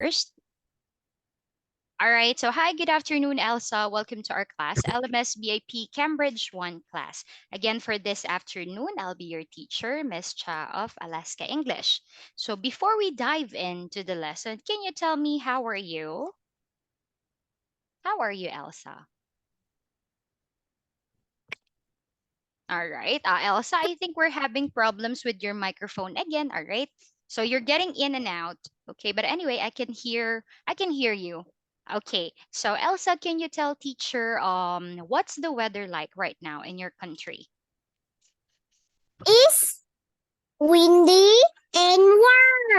first. All right, so hi, good afternoon, Elsa. Welcome to our class, LMS BIP Cambridge 1 class. Again, for this afternoon, I'll be your teacher, Miss Cha of Alaska English. So before we dive into the lesson, can you tell me how are you? How are you, Elsa? All right, Elsa, I think we're having problems with your microphone again. All right, so you're getting in and out. Okay, but anyway, I can hear you. Okay, so Elsa, can you tell teacher what's the weather like right now in your country? It's windy and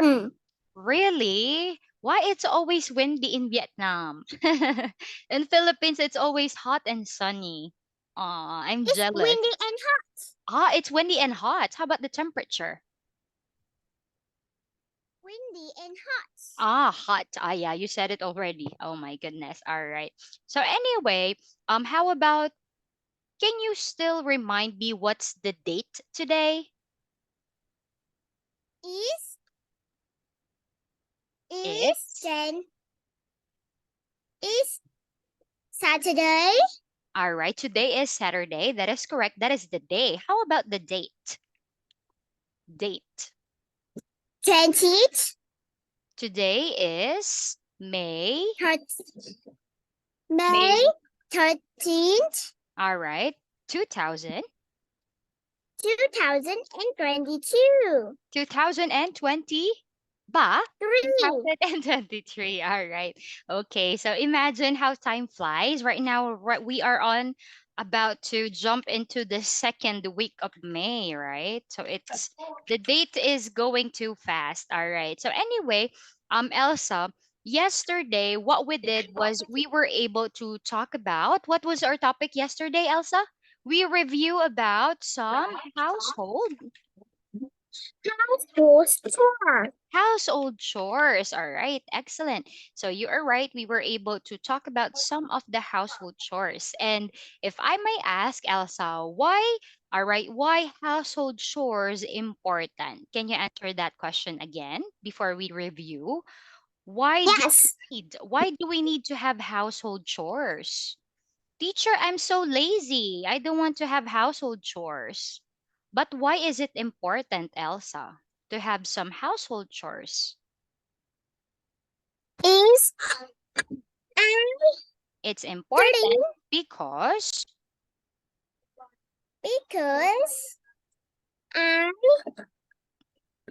warm. Really? Why it's always windy in Vietnam? In Philippines, it's always hot and sunny. Aw, I'm It's jealous. windy and hot. It's windy and hot. How about the temperature? Windy and hot. Hot. Yeah, you said it already. Oh my goodness. All right. So anyway, how about can you still remind me what's the date today? Is is It's then is Saturday. all right. Today is Saturday. That is correct. That is the day. How about the date? Date. 20th. Today is May. May May. 13th, All right. 2000. 2022. 2020 ba? 3. 2023. All right. Okay. So imagine how time flies. Right now, we are on about to jump into the second week of May, right? So it's the date is going too fast. All right. So anyway, Elsa, yesterday what we did was we were able to talk about what was our topic yesterday, Elsa? We review about some Household chore. household chores. All right, excellent. So you are right. We were able to talk about some of the household chores. And if I may ask, Elsa, why household chores important? Can you answer that question again before we review? Yes. Why do we need to have household chores? Teacher, I'm so lazy. I don't want to have household chores. But why is it important, Elsa, to have some household chores? Is and It's 13 important because because I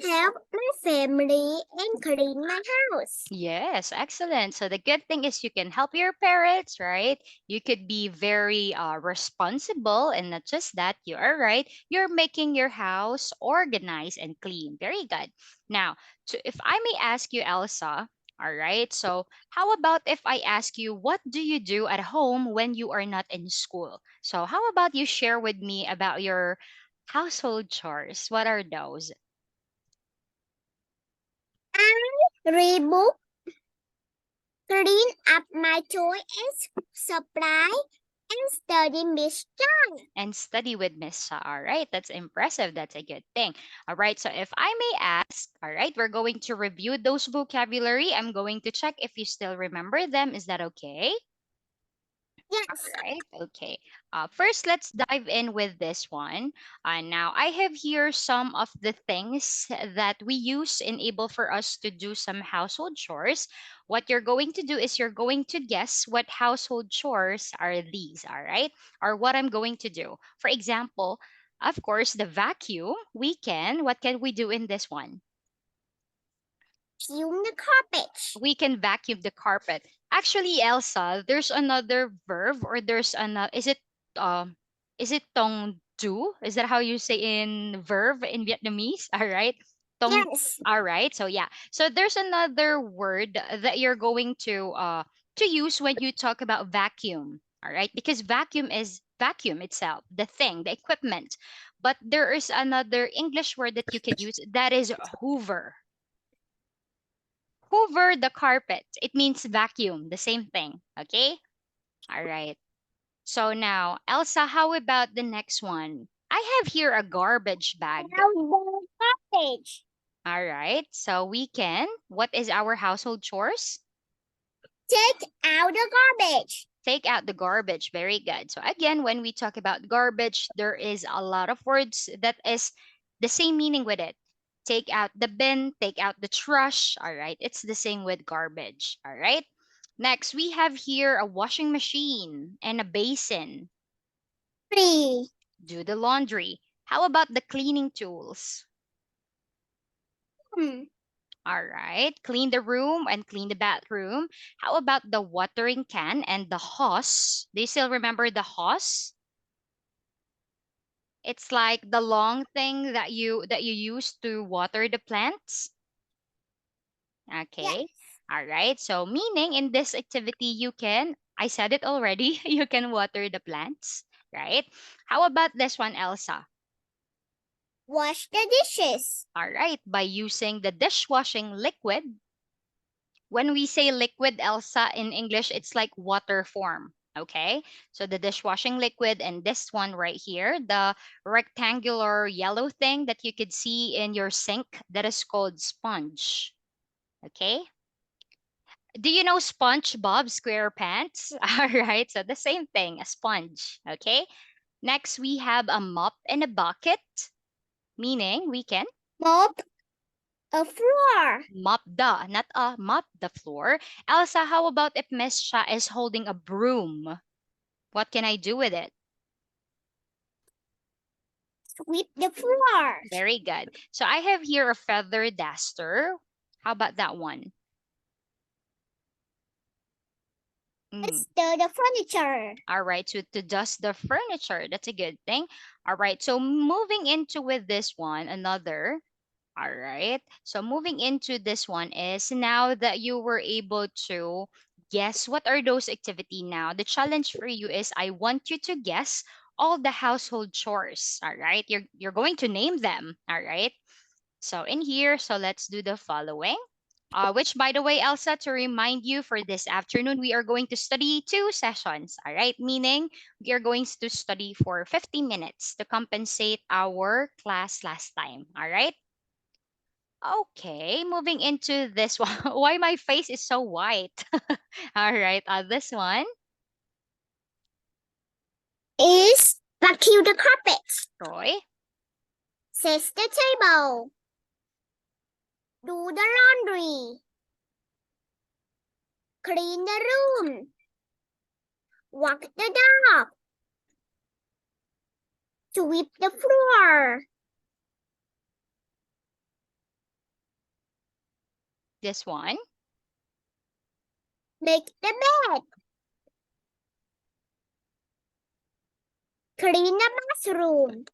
help my family and clean my house. yes, excellent. So the good thing is you can help your parents, right? You could be very responsible, and not just that, you are right. You're making your house organized and clean. Very good. Now, if I may ask you, Elsa, all right. So how about if I ask you, what do you do at home when you are not in school? So how about you share with me about your household chores? What are those? I read book, clean up my toy and supply, and study Miss John. And study with Miss Sa. All right, that's impressive. That's a good thing. All right, so if I may ask, all right, we're going to review those vocabulary. I'm going to check if you still remember them. Is that okay? Yes. Right. Okay. First, let's dive in with this one. Now, I have here some of the things that we use enable for us to do some household chores. What you're going to do is you're going to guess what household chores are these, all right? Or what I'm going to do. For example, of course, the vacuum, what can we do in this one? Vacuum the carpet. We can vacuum the carpet. Actually, Elsa, there's another verb or there's another um is it tong do? Is that how you say in verb in Vietnamese? All right. Tong Yes. all right. So yeah. So there's another word that you're going to use when you talk about vacuum. All right? Because vacuum is vacuum itself, the thing, the equipment. But there is another English word that you could use that is hoover. Hoover the carpet. It means vacuum, the same thing. Okay? All right. So now, Elsa, how about the next one? I have here a garbage bag. Now the garbage. All right. So we can. What is our household chores? Take out the garbage. Take out the garbage. Very good. So again, when we talk about garbage, there is a lot of words that is the same meaning with it. Take out the bin, take out the trash. All right. It's the same with garbage. All right. Next, we have here a washing machine and a basin. 3. Do the laundry. How about the cleaning tools? Hmm. All right. Clean the room and clean the bathroom. How about the watering can and the hose? Do you still remember the hose? It's like the long thing that you use to water the plants. Yes. Okay. All right. So meaning in this activity you can, I said it already, you can water the plants, right? How about this one, Elsa? Wash the dishes. All right. By using the dishwashing liquid. When we say liquid, Elsa, in English, it's like water form. Okay, so the dishwashing liquid and this one right here, the rectangular yellow thing that you could see in your sink, that is called sponge. Okay, do you know SpongeBob SquarePants? All right, so the same thing, a sponge. Okay, next we have a mop and a bucket, meaning we can Mop a floor. not a mop the floor. Elsa, how about if Miss Sha is holding a broom? What can I do with it? Sweep the floor. Very good. So I have here a feather duster. How about that one? Mm. Stir the furniture. All right, so to dust the furniture, that's a good thing. All right, so moving into with this one, another. All right, so moving into this one is now that you were able to guess what are those activity now. The challenge for you is I want you to guess all the household chores. All right, you're going to name them. All right. So in here, so let's do the following. Which, by the way, Elsa, to remind you for this afternoon, we are going to study 2 sessions, all right? Meaning we are going to study for 50 minutes to compensate our class last time, all right? Okay, moving into this one. Why my face is so white? All right, this one, Is vacuum the carpet. Troy. Set the table. Do the laundry. Clean the room. Walk the dog. Sweep the floor. This one, Make the bed. Clean the bathroom.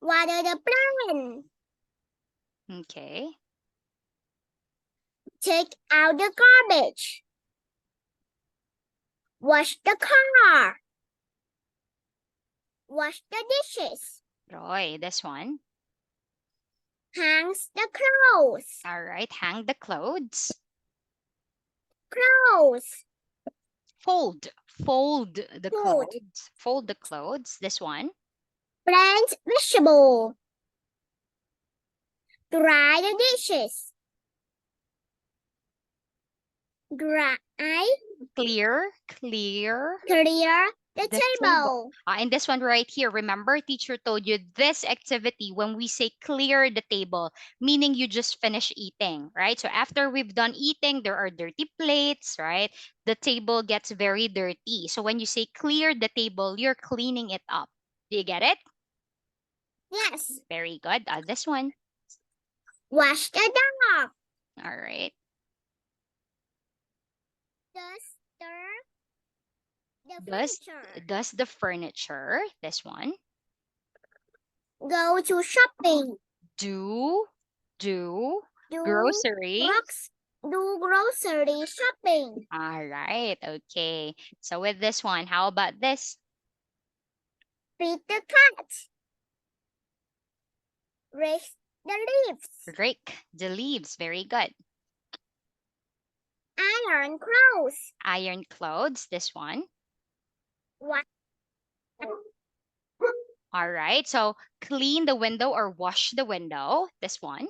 Water the plant. okay. Take out the garbage. Wash the car. Wash the dishes. Troy, this one. Hangs the clothes. All right, hang the clothes. Clothes. Fold the Fold. clothes. Fold the clothes. This one. Plant vegetable. Dry the dishes. Dry. Clear Clear the the table. table. And this one right here, remember teacher told you this activity, when we say clear the table, meaning you just finish eating, right? So after we've done eating, there are dirty plates, right? The table gets very dirty. So when you say clear the table, you're cleaning it up. Do you get it? Yes. Very good. This one. Wash the dog. All right. Duster the Dust, furniture. dust the furniture. This one. Go to shopping. Do Do grocery. do grocery shopping. All right. Okay. So with this one, how about this? Feed the cat. Rake the leaves. Rake the leaves. Very good. Iron clothes. Iron clothes. This one. Wash All right. So clean the window or wash the window. This one.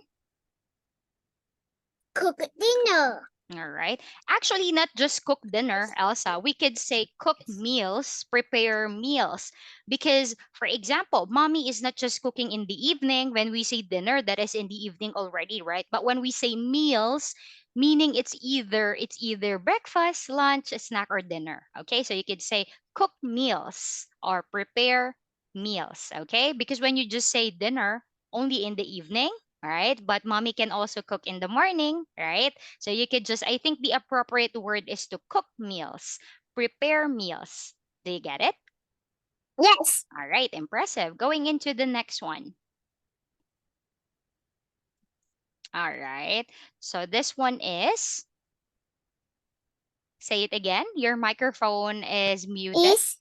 Cook dinner. All right. Actually, not just cook dinner, Elsa. We could say cook meals, prepare meals. Because, for example, mommy is not just cooking in the evening. When we say dinner, that is in the evening already, right? But when we say meals, meaning it's either breakfast, lunch, a snack, or dinner. Okay, so you could say cook meals or prepare meals. Okay, because when you just say dinner, only in the evening, all right? But mommy can also cook in the morning, right? So you could just, I think the appropriate word is to cook meals, prepare meals. Do you get it? Yes. All right, impressive. Going into the next one. All right. So this one is, say it again. Your microphone is muted. Is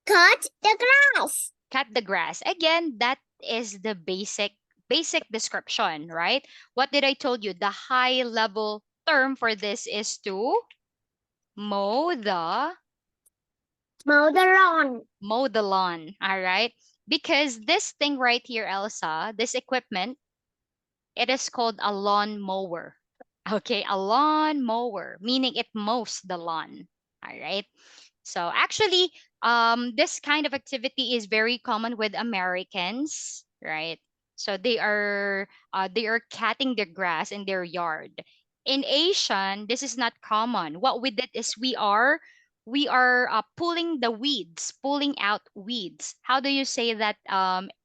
cut the grass. Cut the grass. Again, that is the basic description, right? What did I told you? The high level term for this is to mow the Mow the lawn. mow the lawn. All right. Because this thing right here, Elsa, this equipment, it is called a lawn mower. Okay, a lawn mower, meaning it mows the lawn. All right. So actually, this kind of activity is very common with Americans, right? So they are cutting the grass in their yard. In Asian, this is not common. What we did is we are pulling the weeds, pulling out weeds. How do you say that,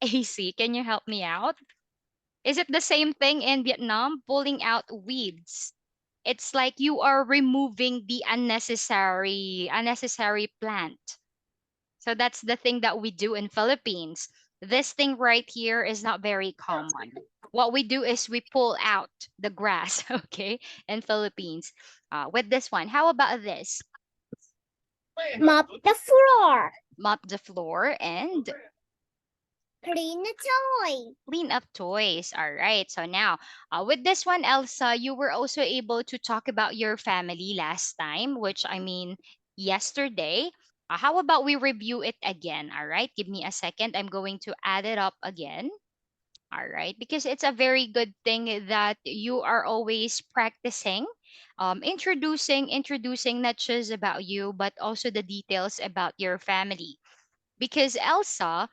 AC? Can you help me out? Is it the same thing in Vietnam, pulling out weeds? It's like you are removing the unnecessary plant. So that's the thing that we do in Philippines. This thing right here is not very common. What we do is we pull out the grass, okay, in Philippines. With this one, how about this? Mop the floor. Mop the floor and Clean the toy. clean up toys. All right. So now, with this one, Elsa, you were also able to talk about your family last time, which I mean, yesterday. How about we review it again? All right. Give me a second. I'm going to add it up again. All right. Because it's a very good thing that you are always practicing, introducing not just about you, but also the details about your family. Because Elsa,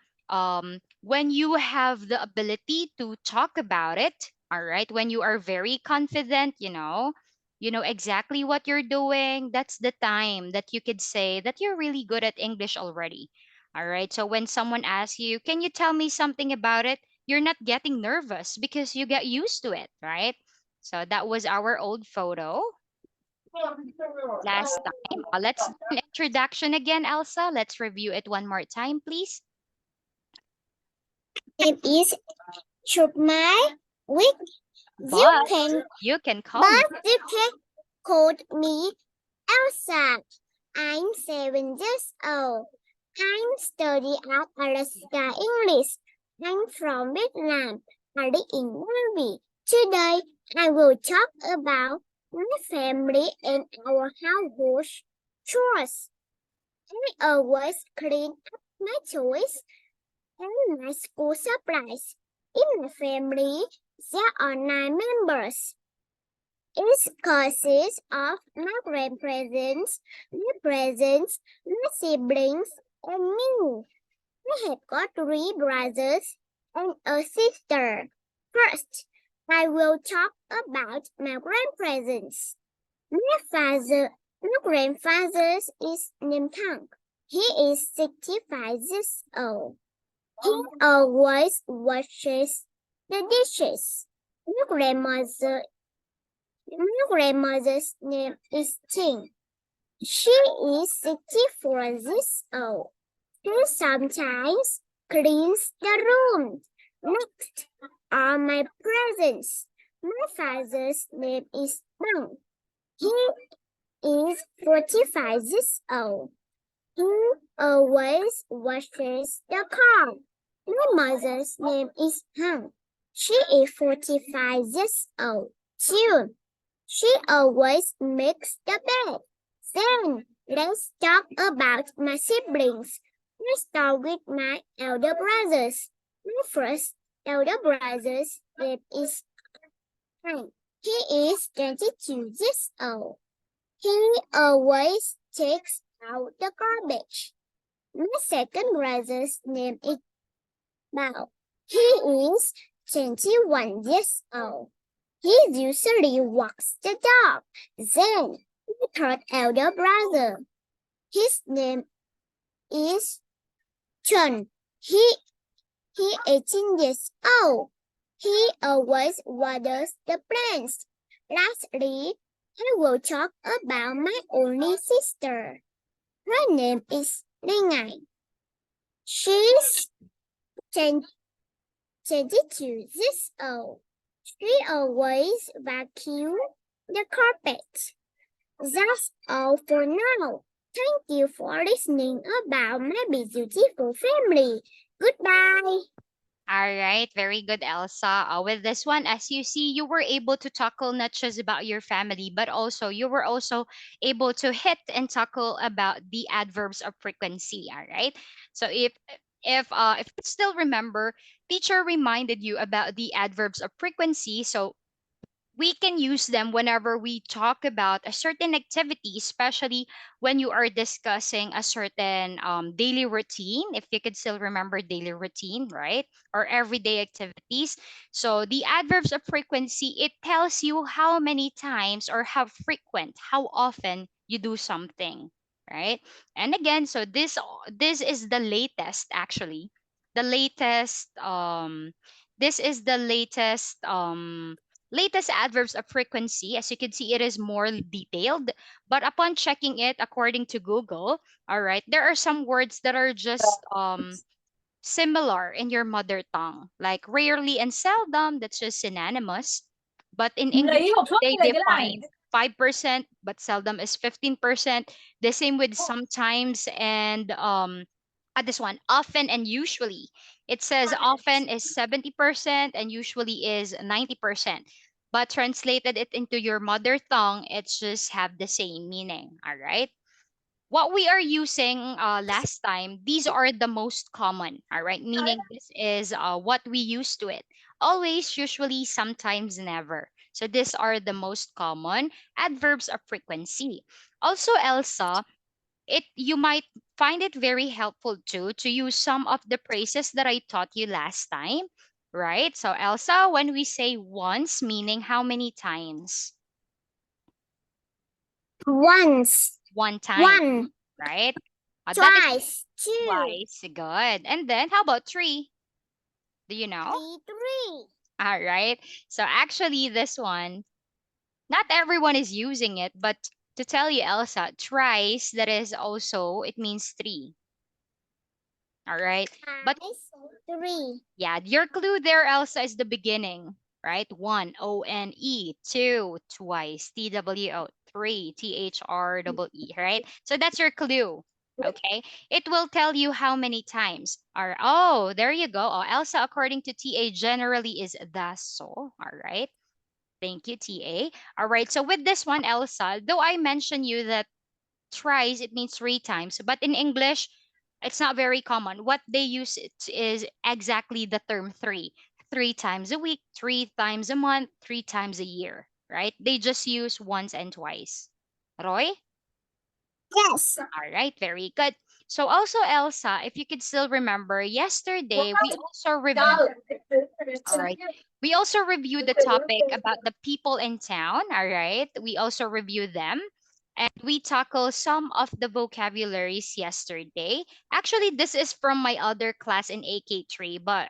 when you have the ability to talk about it, all right, when you are very confident, you know exactly what you're doing, that's the time that you could say that you're really good at English already. All right, so when someone asks you, can you tell me something about it, you're not getting nervous because you get used to it, right? So that was our old photo last time. Let's do an introduction again, Elsa. Let's review it one more time, please. Name is Truc. With you But can, you can call me. but you can call me Elsa. I'm 7 years old. I'm studying at Alaska English. I'm from Vietnam. Studying in Navy. Today, I will talk about my family and our household chores. I always clean up my toys and my school supplies. In my family, there are 9 members. It consists of my grandparents, my presents, my siblings, and me. I have got 3 brothers and a sister. First, I will talk about my grandparents. My grandfather is named Tang. He is 65 years old. He always washes the dishes. My grandmother's name is Ting. She is 64 years old. She sometimes cleans the room. Next are my presents. My father's name is Bang. He is 45 years old. He always washes the car. My mother's name is Han. She is 45 years old. Too. She always makes the bed. Then let's talk about my siblings. Let's start with my elder brothers. My first elder brother's name is Hank. He is 22 years old. He always takes out the garbage. My second brother's name is Bao. He is 21 years old. He usually walks the dog. Then, my third elder brother. His name is Chun. He 18 years old. He always waters the plants. Lastly, I will talk about my only sister. Her name is Lingai. She's 22 years old. She always vacuums the carpet. That's all for now. Thank you for listening about my beautiful family. Goodbye. All right, very good, Elsa. With this one, as you see, you were able to tackle not just about your family, but also you were also able to hit and tackle about the adverbs of frequency. All right. So if you still remember, teacher reminded you about the adverbs of frequency. So we can use them whenever we talk about a certain activity, especially when you are discussing a certain daily routine, if you could still remember daily routine, right? Or everyday activities. So the adverbs of frequency, it tells you how many times or how frequent, how often you do something, right? And again, so this is the latest actually. The latest this is the latest adverbs of frequency. As you can see, it is more detailed. But upon checking it according to Google, all right, there are some words that are just similar in your mother tongue, like rarely and seldom, that's just synonymous. But in English, they define 5%, but seldom is 15%. The same with sometimes and this one, often and usually. It says often is 70% and usually is 90%. But translated it into your mother tongue, it's just have the same meaning. All right. What we are using last time, these are the most common, all right? Meaning this is what we use to it. Always, usually, sometimes, never. So these are the most common adverbs of frequency. Also, Elsa, it you might find it very helpful too to use some of the phrases that I taught you last time, right? So Elsa, when we say once, meaning how many times? Once, One time, one, right? That is twice, two, twice. Good. And then how about three? Do you know? three. All right. So actually, this one, not everyone is using it, but to tell you, Elsa, thrice, that is also, it means three. All right. But Twice, three. yeah, your clue there, Elsa, is the beginning, right? One, O-N-E, two, twice, T-W-O, three, T-H-R-E-E, right? So that's your clue. Okay. It will tell you how many times. Or oh, there you go. Oh, Elsa, according to TA, generally is the so. All right. Thank you, TA. All right. So with this one, Elsa, though I mentioned you that thrice it means three times, but in English it's not very common. What they use is exactly the term three times a week, three times a month, three times a year, right? They just use once and twice. Roy? Yes. All right, very good. So also, Elsa, if you could still remember, yesterday we also reviewed, all right, we also reviewed the topic about the people in town, all right? We also reviewed them. And we tackle some of the vocabularies yesterday. Actually, this is from my other class in AK3, but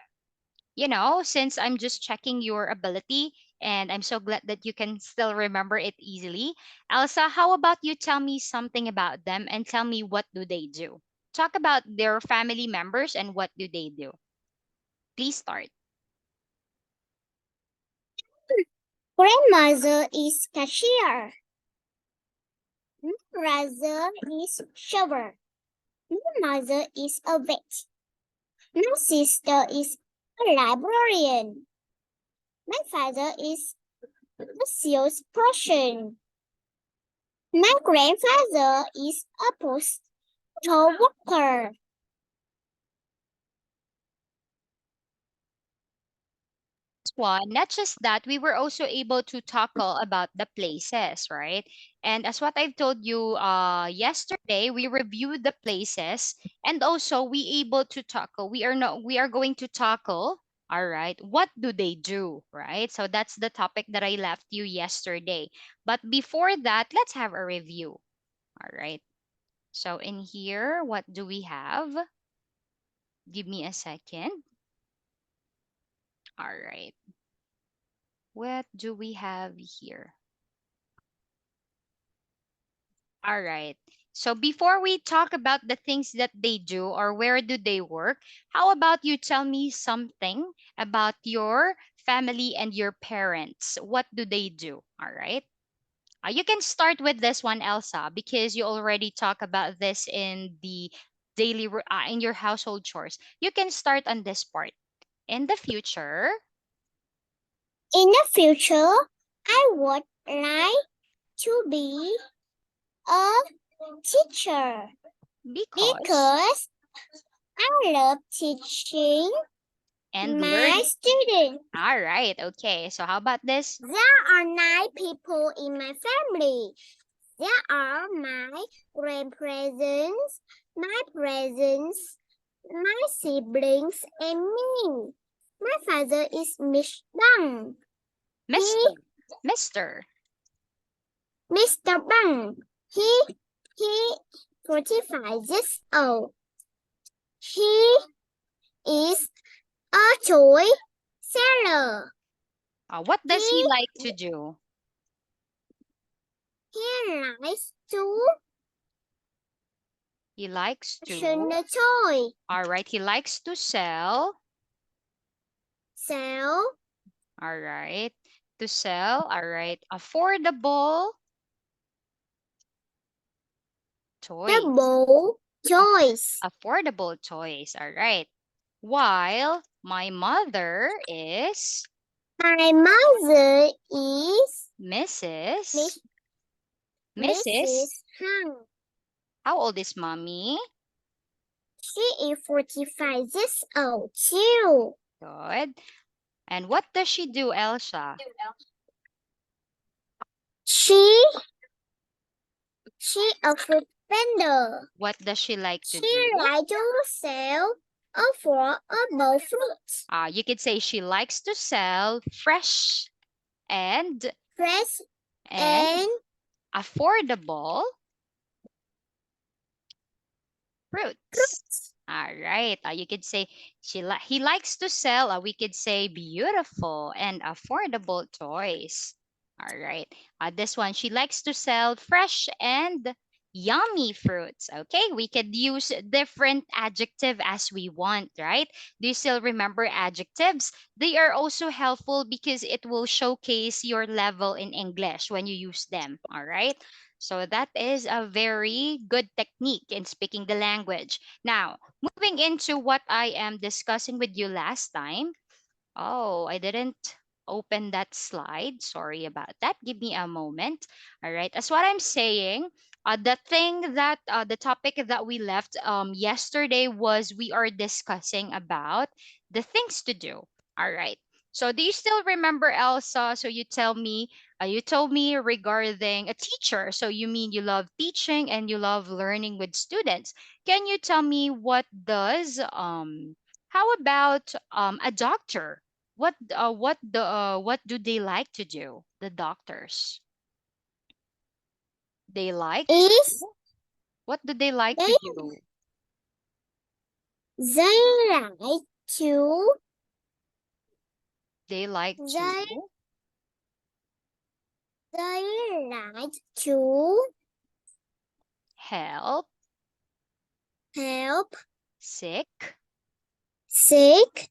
since I'm just checking your ability and I'm so glad that you can still remember it easily. Elsa, how about you tell me something about them and tell me what do they do? Talk about their family members and what do they do. Please start. Grandmother is cashier. Brother is shower. My mother is a vet. My sister is a librarian. My father is a salesperson. My grandfather is a postal worker. one, not just that, we were also able to tackle about the places, right? And as what I've told you yesterday, we reviewed the places, and also we able to tackle. We are going to tackle. All right, what do they do, right? So that's the topic that I left you yesterday. But before that, let's have a review. All right. So in here, what do we have? Give me a second. All right. What do we have here? All right. So before we talk about the things that they do or where do they work, how about you tell me something about your family and your parents? What do they do? All right. You can start with this one, Elsa, because you already talk about this in the in your household chores. You can start on this part. In the future, In the future, I would like to be a teacher because because I love teaching and my learning. students. All right. Okay. So how about this? There are 9 people in my family. There are my grandparents, my parents, my siblings, and me. My father is Miss Bang. Mr. Mr. Mr. Bang. He 45 years old. He is a toy seller. What does he He like to do? he likes to He likes fashion to. the toy, All right. He likes to sell. sell All right. To sell. All right. Affordable the toys. ball toys. Affordable toys. All right. While my mother is My mother is Mrs. Miss Mrs. Mrs. Han. How old is mommy? She is 45 years old too. Good. And what does she do, Elsa? She a fruit vendor. What does she like to She do? likes to sell affordable fruits, You could say she likes to sell fresh and fresh and and affordable fruits. fruits. All right. You could say he likes to sell. We could say beautiful and affordable toys. All right. This one, she likes to sell fresh and yummy fruits. Okay. We could use different adjective as we want, right? Do you still remember adjectives? They are also helpful because it will showcase your level in English when you use them. All right. So that is a very good technique in speaking the language. Now, moving into what I am discussing with you last time. Oh, I didn't open that slide. Sorry about that. Give me a moment. All right. As what I'm saying, the topic that we left yesterday was we are discussing about the things to do. All right. So do you still remember, Elsa? So you told me regarding a teacher. So you mean you love teaching and you love learning with students. Can you tell me how about a doctor? What do they like to do? The doctors. They like to Is what do they like to they do? they like to They like they to they like to help help sick sick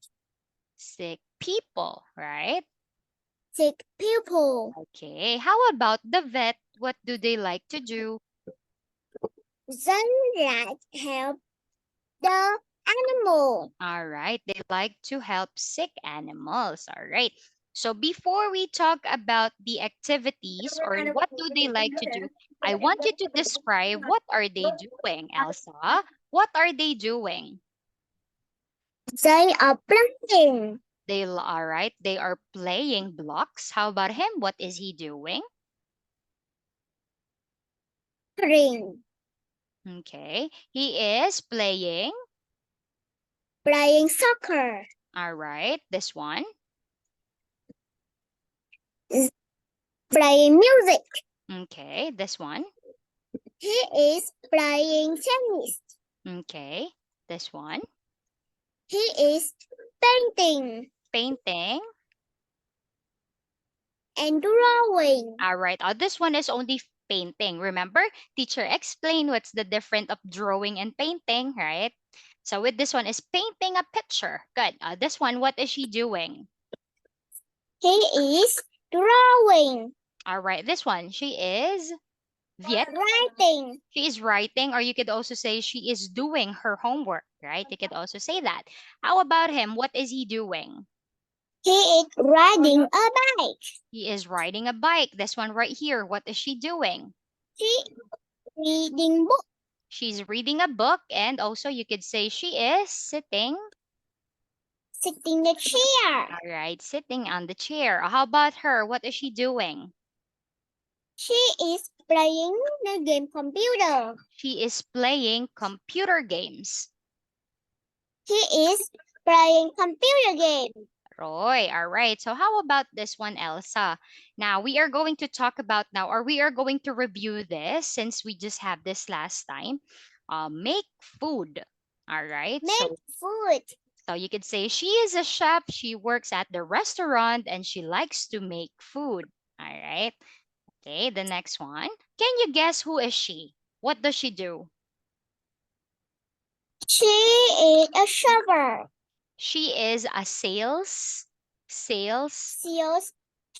sick people, right? sick people. Okay. How about the vet? What do they like to do? They like help the animal. All right. They like to help sick animals. All right. So before we talk about the activities or what do they like to do, I want you to describe what are they doing, Elsa? What are they doing? They are planting. All right. They are playing blocks. How about him? What is he doing? Ring. Okay. He is playing. Playing soccer. All right. This one. Playing music. Okay. This one. He is playing tennis. Okay. This one. He is painting Painting. and drawing. All right. This one is only painting. Remember, teacher explained what's the difference of drawing and painting, right? So with this one is painting a picture. Good. This one, what is she doing? He is drawing. All right. This one, she is Viet. Writing. She is writing, or you could also say she is doing her homework, right? You could also say that. How about him? What is he doing? He is riding a bike. He is riding a bike. This one right here, what is she doing? She reading book. She's reading a book, and also you could say she is sitting. Sitting the chair. All right, sitting on the chair. How about her? What is she doing? She is playing the game computer. She is playing computer games. He is playing computer game. Roy, all right. So how about this one, Elsa? Now we are going to talk about now, or we are going to review this since we just have this last time. Make food. All right. Make food. So you could say she is a chef. She works at the restaurant and she likes to make food. All right. Okay. The next one. Can you guess who is she? What does she do? She is a shopper. She is a sales Sales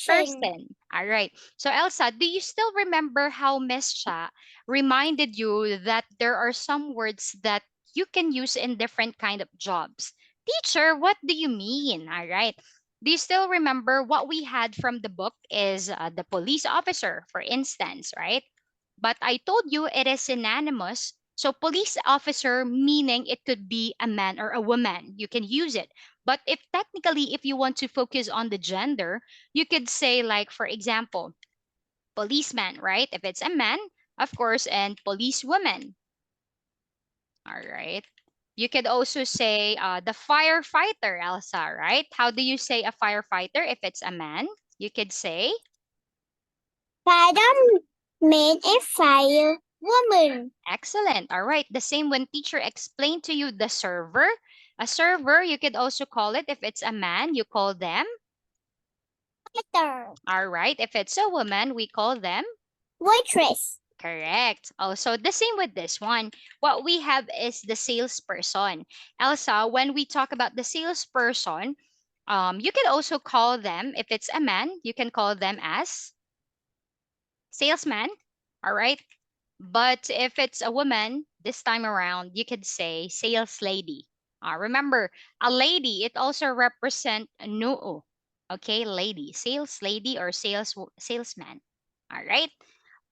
person. All right. So Elsa, do you still remember how Miss Cha reminded you that there are some words that you can use in different kind of jobs? Teacher, what do you mean? All right. Do you still remember what we had from the book is the police officer, for instance, right? But I told you it is synonymous. So police officer meaning it could be a man or a woman. You can use it. But if technically if you want to focus on the gender, you could say like for example, policeman, right? If it's a man, of course, and policewoman. All right. You could also say the firefighter, Elsa, right? How do you say a firefighter if it's a man? You could say Fireman a fire woman. excellent. All right. The same when teacher explained to you the server. A server, you could also call it if it's a man, you call them. Waiter. All right. If it's a woman, we call them. Waitress. Correct. Also, the same with this one. What we have is the salesperson. Elsa, when we talk about the salesperson, you can also call them, if it's a man, you can call them as salesman. All right. But if it's a woman, this time around, you could say sales lady. Remember, a lady, it also represent noo. Okay, lady, sales lady or salesman. All right.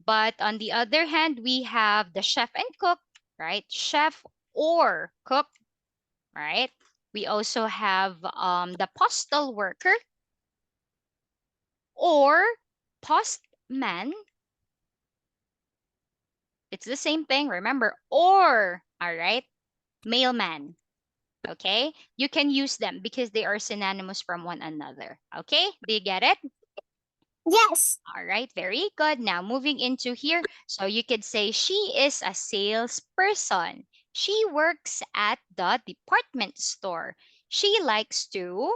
But on the other hand, we have the chef and cook, right? Chef or cook, right? We also have the postal worker or postman. It's the same thing, remember, or, all right, mailman. Okay, you can use them because they are synonymous from one another. Okay, do you get it? Yes. All right, very good. Now moving into here, so you could say she is a salesperson. She works at the department store. She likes to.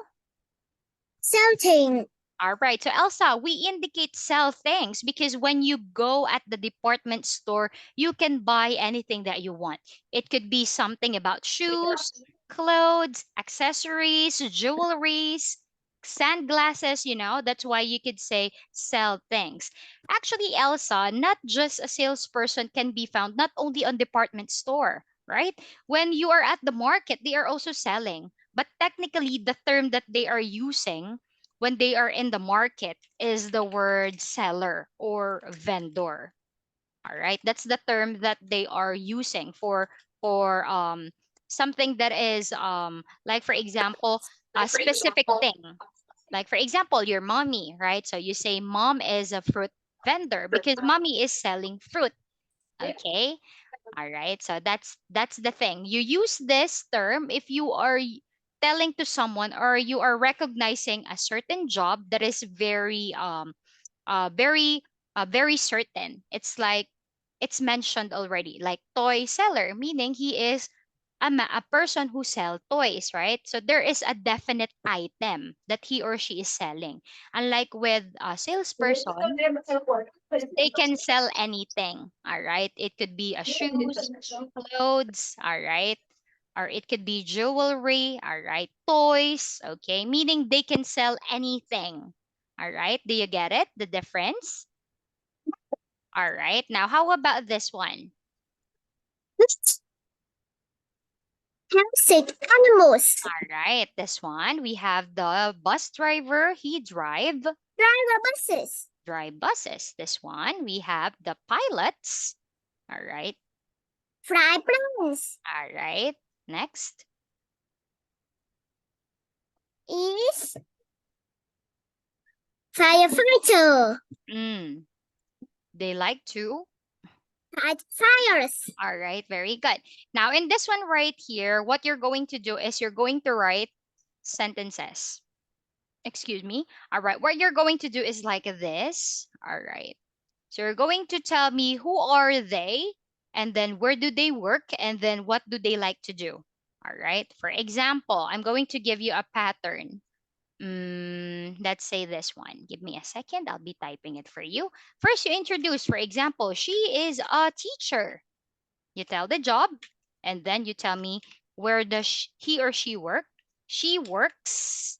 Something. All right, so Elsa, we indicate sell things because when you go at the department store, you can buy anything that you want. It could be something about shoes, clothes, accessories, jewelries, sunglasses, that's why you could say sell things. Actually, Elsa, not just a salesperson can be found not only on department store, right? When you are at the market, they are also selling. But technically, the term that they are using when they are in the market is the word seller or vendor. All right, that's the term that they are using for something that is like for example, a specific thing. Like for example, your mommy, right? So you say mom is a fruit vendor because mommy is selling fruit. Okay. All right. So that's the thing. You use this term if you are telling to someone or you are recognizing a certain job that is very very certain. It's like it's mentioned already, like toy seller, meaning he is a person who sell toys, right? So there is a definite item that he or she is selling. Unlike with a salesperson, they can sell anything, all right? It could be a shoes, clothes, all right? Or it could be jewelry, all right? Toys, okay? Meaning they can sell anything, all right? Do you get it? The difference? All right. Now, how about this one? Toxic animals. All right. This one, we have the bus driver. He Driver buses. drive buses. This one, we have the pilots. All right. Fly planes. All right. Next. Is firefighter. Mm, they like to. Fight fires. All right. Very good. Now, in this one right here, what you're going to do is you're going to write sentences. Excuse me. All right. What you're going to do is like this. All right. So you're going to tell me who are they, and then where do they work, and then what do they like to do. All right. For example, I'm going to give you a pattern. Let's say this one. Give me a second. I'll be typing it for you. First, you introduce, for example, she is a teacher. You tell the job, and then you tell me where does he or she work. She works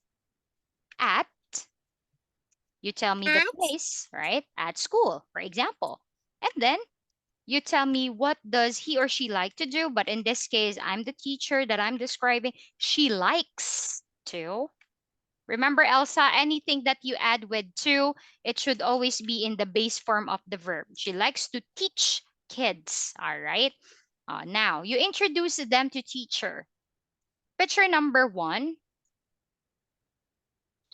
at, you tell me the At place, right? At school, for example. And then you tell me what does he or she like to do, but in this case I'm the teacher that I'm describing. She likes to. Remember, Elsa, anything that you add with to, it should always be in the base form of the verb. She likes to teach kids. All right. Now you introduce them to teacher. Picture number one.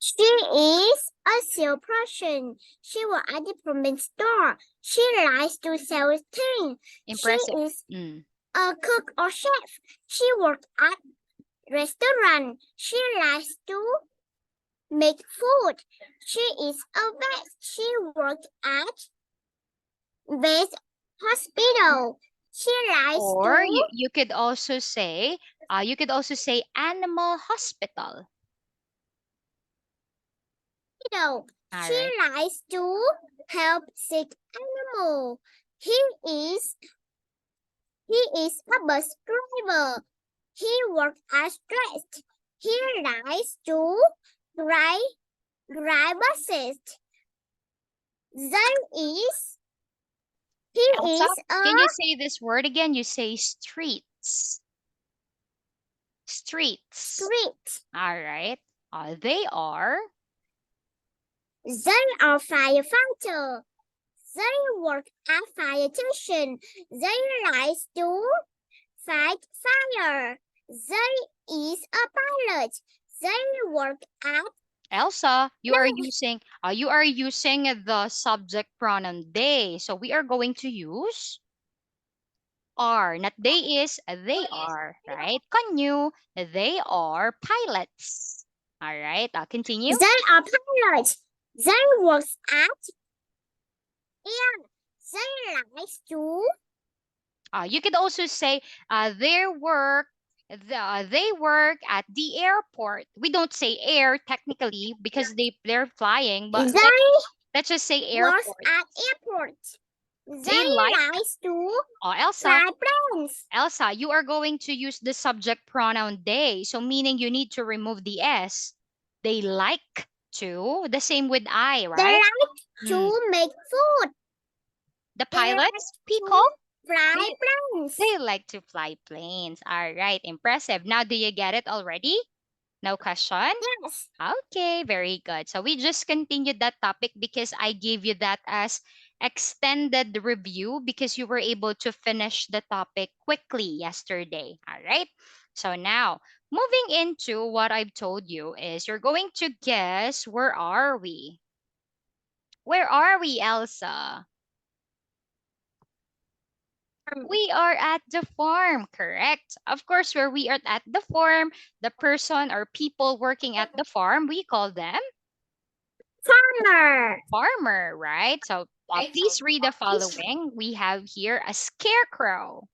she is a salesperson. She works at the department store. She likes to sell things. She Impressive. is a cook or chef. She works at restaurant. She likes to make food. She is a vet. She works at vet hospital. She likes Or to you could also say, animal hospital. All All she right. likes to help sick animal. Is he is a bus driver. He works as dressed. He likes to drive buses. There is he Elsa, is a can you say this word again? You say streets. Streets. street. All right. They are. There are firefighter. They work at fire station. They like to fight fire. There is a pilot. They work at Elsa, you are no, using the subject pronoun they. So we are going to use are. Not they is, they are, right? Kanyu, they are pilots. All right, I'll continue. they are pilots. They work at air. They like to You could also say they work at the airport. We don't say air technically because they're flying, but they let's just say work airport. at airport. They They like. like to Elsa, fly planes. Elsa, you are going to use the subject pronoun they, so meaning you need to remove the s. They like to. The same with I, They right? like to make food. The They like pilots, to people, fly they, planes. they like to fly planes. All right, impressive. Now, do you get it already? No question? Yes. Okay, very good. So we just continued that topic because I gave you that as extended review because you were able to finish the topic quickly yesterday. All right. So now, moving into what I've told you is you're going to guess where are we? Where are we, Elsa? We are at the farm, correct? Of course, where we are at the farm, the person or people working at the farm, we call them Farmer. farmer, right? So please read the following. We have here a scarecrow.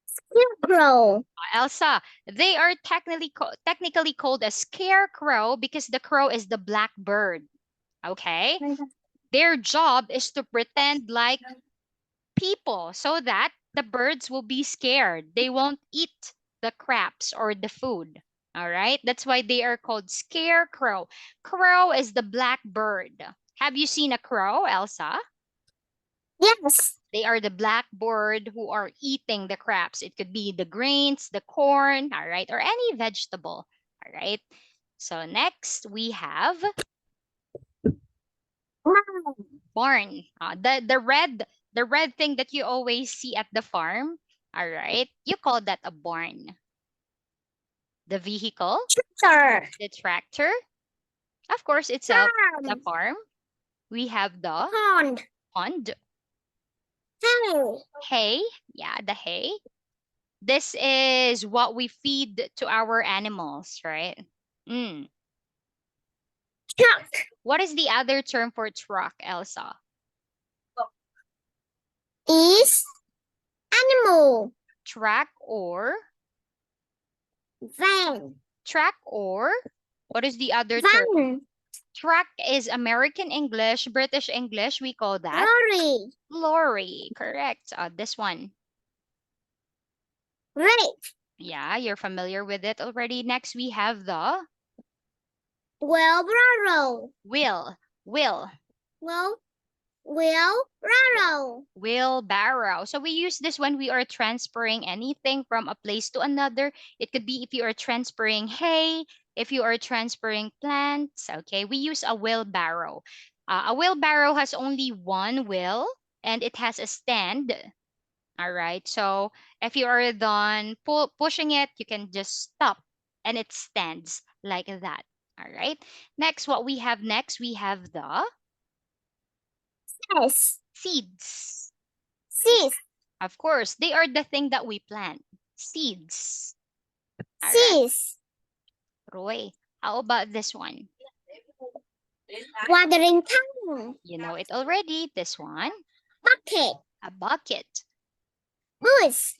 Scarecrow. Elsa, they are technically called a scarecrow because the crow is the black bird. Okay? Their job is to pretend like people so that the birds will be scared. They won't eat the crabs or the food. All right? That's why they are called scarecrow. Crow is the black bird. Have you seen a crow, Elsa? Yes. They are the black bird who are eating the crabs. It could be the grains, the corn, all right, or any vegetable. All right. So next we have barn. The red thing that you always see at the farm. All right. You call that a barn. The vehicle, Tractor. the tractor. Of course, it's a Farm. farm. We have the Pond. pond, Hay. hay. Yeah, the hay. This is what we feed to our animals, right? Mm. Truck. What is the other term for truck, Elsa? Is animal. Track or Van. track or what is the other term? Van. Track is American English, British English. We call that Lorry. lorry. Correct. This one. Rake. Yeah, you're familiar with it already. Next, we have the Wheelbarrow. wheel. Wheel. Wheelbarrow. Wheelbarrow. So we use this when we are transferring anything from a place to another. It could be if you are transferring hay, if you are transferring plants. Okay, we use a wheelbarrow. A wheelbarrow has only one wheel and it has a stand. All right. So if you are done pushing it, you can just stop and it stands like that. All right. Next, what we have next, we have the Yes. seeds. Seeds. Of course, they are the thing that we plant. Seeds. All right. Seeds. Roy, how about this one? Watering can. You know it already. This one, Bucket. a bucket. Bush.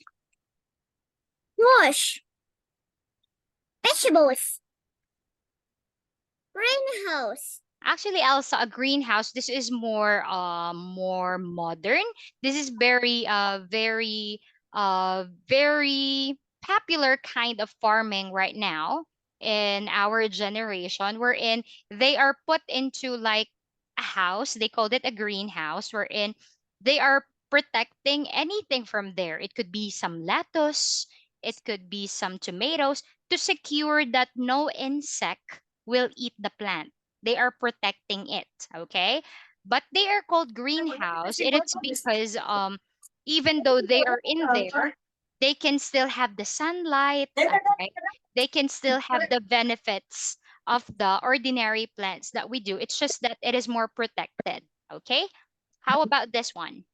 Bush. Vegetables. Greenhouse. Actually, Elsa, a greenhouse. This is more modern. This is very popular kind of farming right now in our generation. Wherein they are put into like a house. They called it a greenhouse. Wherein they are protecting anything from there. It could be some lettuce. It could be some tomatoes to secure that no insect will eat the plant. They are protecting it, okay? But they are called greenhouse. It is because even though they are in there, they can still have the sunlight, right? They can still have the benefits of the ordinary plants that we do. It's just that it is more protected, okay? How about this one?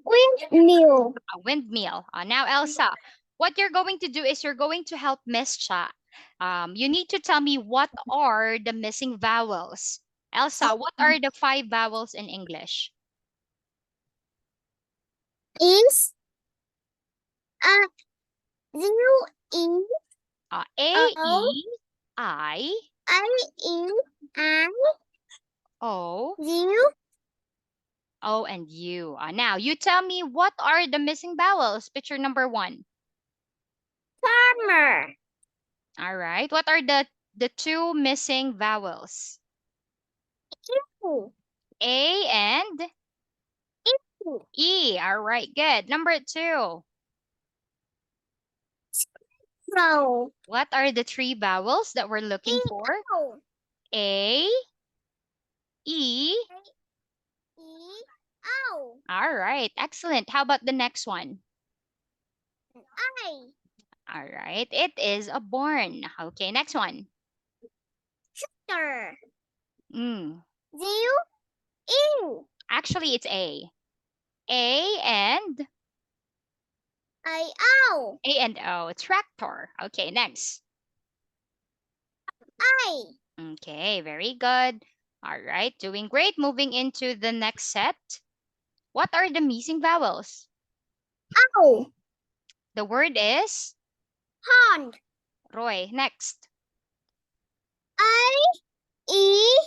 Windmill. A windmill. Now, Elsa, what you're going to do is you're going to help Miss Cha. You need to tell me what are the missing vowels. Elsa, what are the 5 vowels in English? Is a zero e A, o E, I, I e and O, zero O, and U. Now, you tell me what are the missing vowels. Picture number 1. farmer. All right. What are the 2 missing vowels? Ew. A and Ew. E. All right. Good. Number 2. Row. What are the 3 vowels that we're looking for? O A, E. e o All right. Excellent. How about the next one? I All right. It is a barn. Okay, next one. Tractor. Mm. U. Actually, it's A. A and I. A and O. Tractor. Okay, next. I. Okay, very good. All right, doing great. Moving into the next set. What are the missing vowels? O. The word is Pond. Roy. Next. I. E.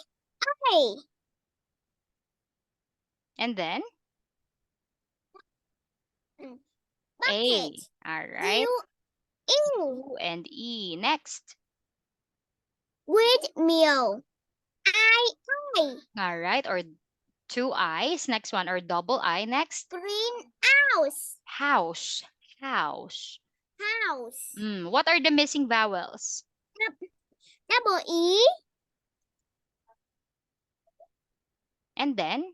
I. And then Bucket. A. All right. U. U and E. Next. Windmill. I. All right, or two I's. Next one, or double I. Next. Greenhouse. House. House. House. What are the missing vowels? Double E. And then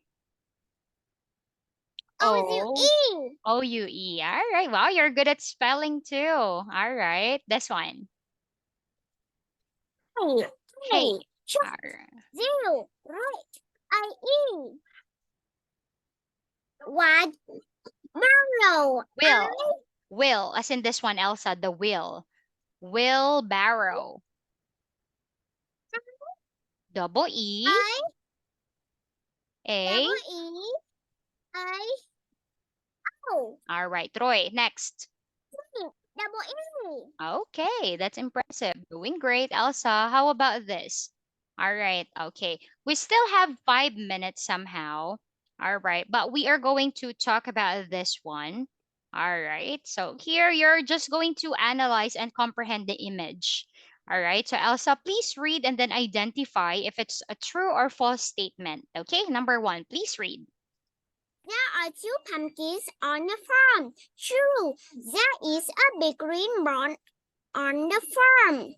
O. O. U. O-U-E. All right. Wow, you're good at spelling too. All right. This one. E. Hey. A. All right. Zero. Right. I. E. What? Barrow. Will. Will. As in this one, Elsa, the will. Wheelbarrow. Double E. I. A. Double E. I. O. All right. Troy. Next. Double E. Okay, that's impressive. Doing great, Elsa. How about this? All right, okay. We still have 5 minutes somehow. All right, but we are going to talk about this one. All right, so here you're just going to analyze and comprehend the image. All right, so Elsa, please read and then identify if it's a true or false statement. Okay, number one, please read. There are two pumpkins on the farm. True. There is a big green barn on the farm.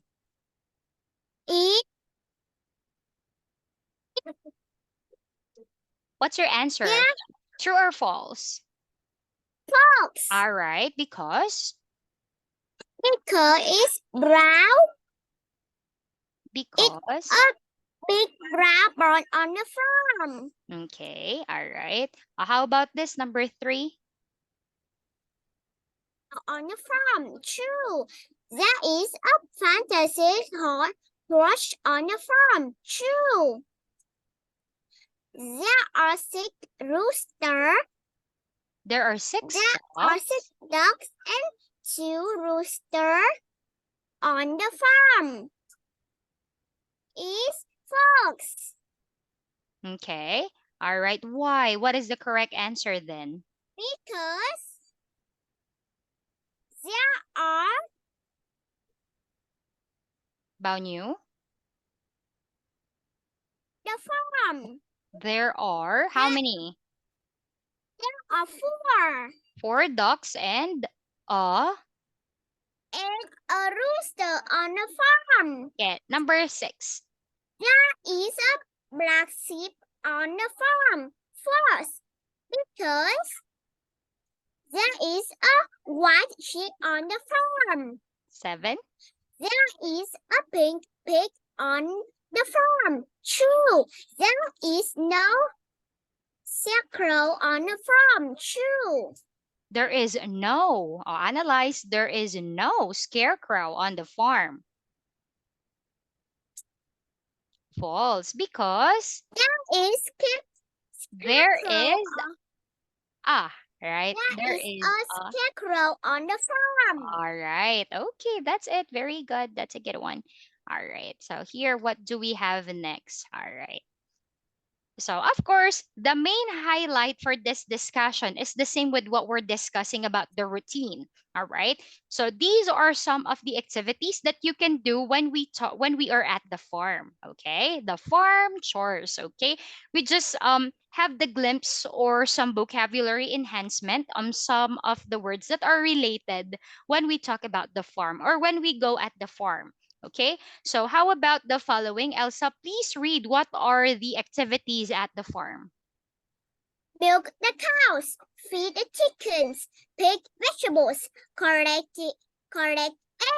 It What's your answer? Yeah. True or false? false. All right, because It's brown. because A big brown barn on the farm. okay, all right. How about this number three? On the farm. True. There is a fantasy horse on the farm. True. There are six roosters. There are six There are dogs. 6 ducks and 2 roosters on the farm. Is fox. Okay. All right. Why? What is the correct answer then? Because there are Bao Niu? the farm. There are how many? There are 4 Four ducks and a a rooster on the farm. yeah, number six. There is a black sheep on the farm. False. Because there is a white sheep on the farm. 7. There is a pink pig on the farm. True. There is no scarecrow on the farm. True. There is no, analyze, there is no scarecrow on the farm. False, because There is there scarecrow. is right? There is a scarecrow on the farm. All right. Okay, that's it. Very good. That's a good one. All right. So here, what do we have next? All right. So, of course, the main highlight for this discussion is the same with what we're discussing about the routine. All right. So these are some of the activities that you can do when we are at the farm. Okay, the farm chores. Okay, we just have the glimpse or some vocabulary enhancement on some of the words that are related when we talk about the farm or when we go at the farm. Okay, so how about the following? Elsa, please read what are the activities at the farm. Milk the cows, feed the chickens, pick vegetables, collect collect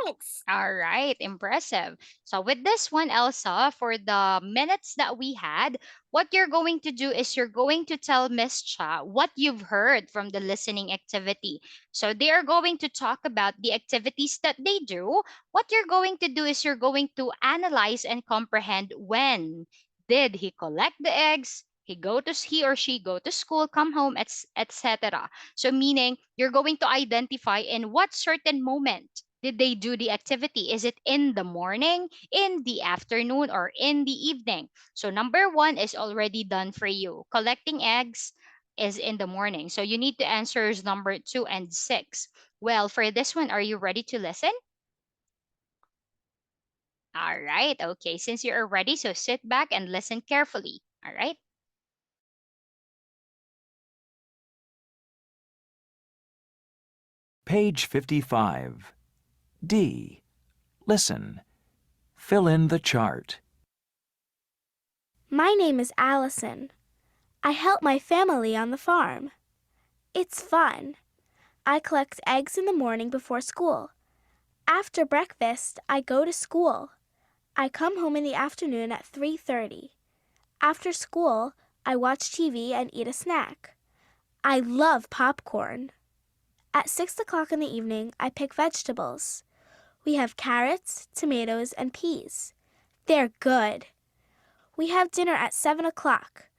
eggs. All right, impressive. So with this one, Elsa, for the minutes that we had, what you're going to do is you're going to tell Miss Cha what you've heard from the listening activity. So they are going to talk about the activities that they do. What you're going to do is you're going to analyze and comprehend when did he collect the eggs, he or she go to school, come home, etc. So meaning you're going to identify in what certain moment did they do the activity? Is it in the morning, in the afternoon, or in the evening? So number one is already done for you. Collecting eggs is in the morning. So you need to answer number 2 and 6. Well, for this one, are you ready to listen? All right. Okay. Since you are ready, so sit back and listen carefully. All right. Page 55. D. Listen. Fill in the chart. My name is Allison. I help my family on the farm. It's fun. I collect eggs in the morning before school. After breakfast, I go to school. I come home in the afternoon at 3:30. After school, I watch TV and eat a snack. I love popcorn. At 6 o'clock in the evening, I pick vegetables. We have carrots, tomatoes, and peas. They're good. We have dinner at 7 o'clock.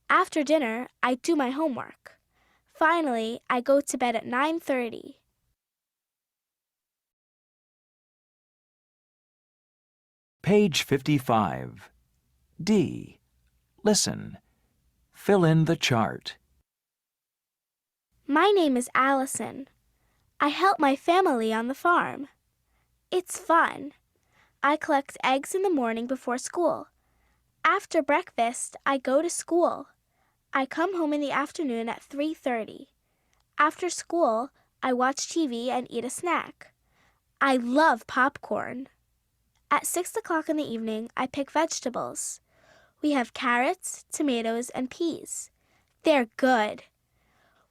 After dinner, I do my homework. Finally, I go to bed at 9:30. Page 55. D. Listen. Fill in the chart. My name is Allison. I help my family on the farm. It's fun. I collect eggs in the morning before school. After breakfast, I go to school. I come home in the afternoon at 3:30. After school, I watch TV and eat a snack. I love popcorn. At 6 o'clock in the evening, I pick vegetables. We have carrots, tomatoes, and peas. They're good.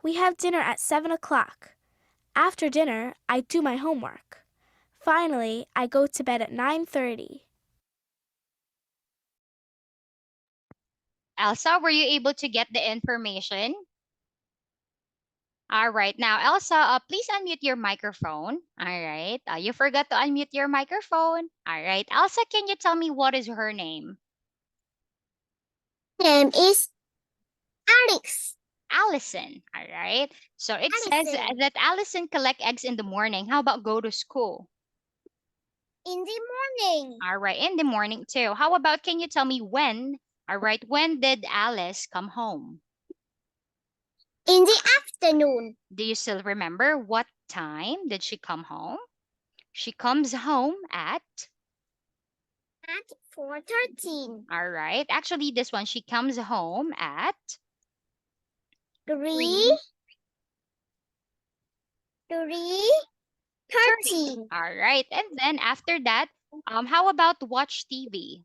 We have dinner at 7 o'clock. After dinner, I do my homework. Finally, I go to bed at 9:30. Elsa, were you able to get the information? All right. Now, Elsa, please unmute your microphone. All right. You forgot to unmute your microphone. All right. Elsa, can you tell me what is her name? Name is Alex. Allison. All right. So it says Allison. that Allison collect eggs in the morning. How about go to school? In the morning. All right. In the morning too. How about can you tell me when? All right. When did Alice come home? In the afternoon. Do you still remember what time did she come home? She comes home at 4:13. all right. Actually, this one, she comes home at 3:13. all right. And then after that, how about watch TV?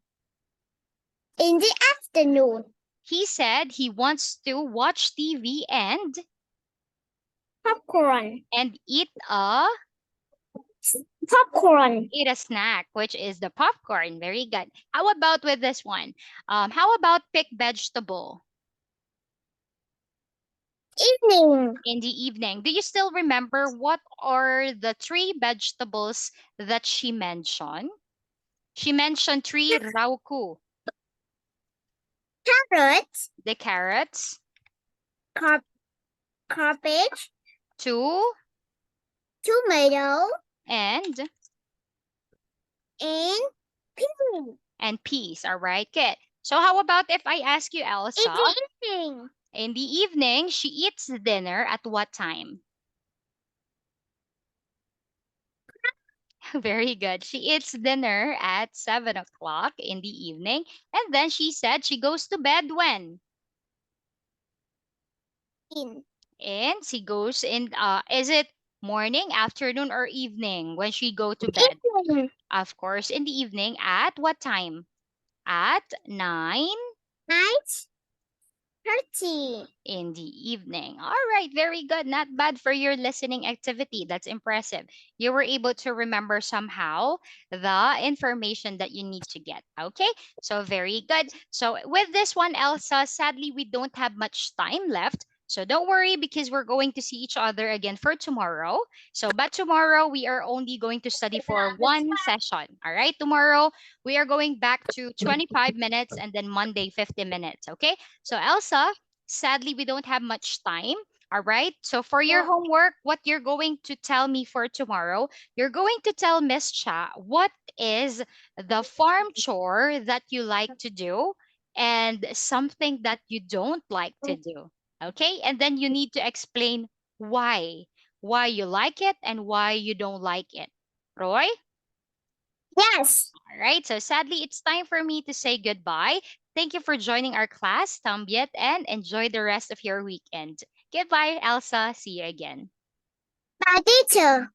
In the afternoon. He said he wants to watch TV and Popcorn. eat a snack, which is the popcorn. Very good. How about with this one? How about pick vegetable? Evening. In the evening. Do you still remember what are the 3 vegetables that she mentioned? She mentioned 3 rauku. Carrots. The carrots. Cabbage. 2. Tomato. And Pea. peas. All right, good. So how about if I ask you, In Elsa? the evening. In the evening, she eats dinner at what time? Very good. She eats dinner at 7 o'clock in the evening. And then she said she goes to bed when? And she goes in, is it morning, afternoon, or evening when she go to bed? Evening. Of course, in the evening at what time? At 9? 8:30. In the evening. All right, very good. Not bad for your listening activity. That's impressive. You were able to remember somehow the information that you need to get. Okay, so very good. So, with this one, Elsa, sadly, we don't have much time left. So, don't worry because we're going to see each other again for tomorrow. So, but tomorrow we are only going to study for one session. All right, tomorrow we are going back to 25 minutes and then Monday 50 minutes. Okay, so Elsa, sadly, we don't have much time. All right. So for your homework, what you're going to tell me for tomorrow, you're going to tell Miss Cha what is the farm chore that you like to do and something that you don't like to do. Okay. And then you need to explain why you like it and why you don't like it. Roy? Yes. All right, so sadly, it's time for me to say goodbye. Thank you for joining our class, Tambiet, and enjoy the rest of your weekend. Goodbye, Elsa. See you again. Bye, teacher.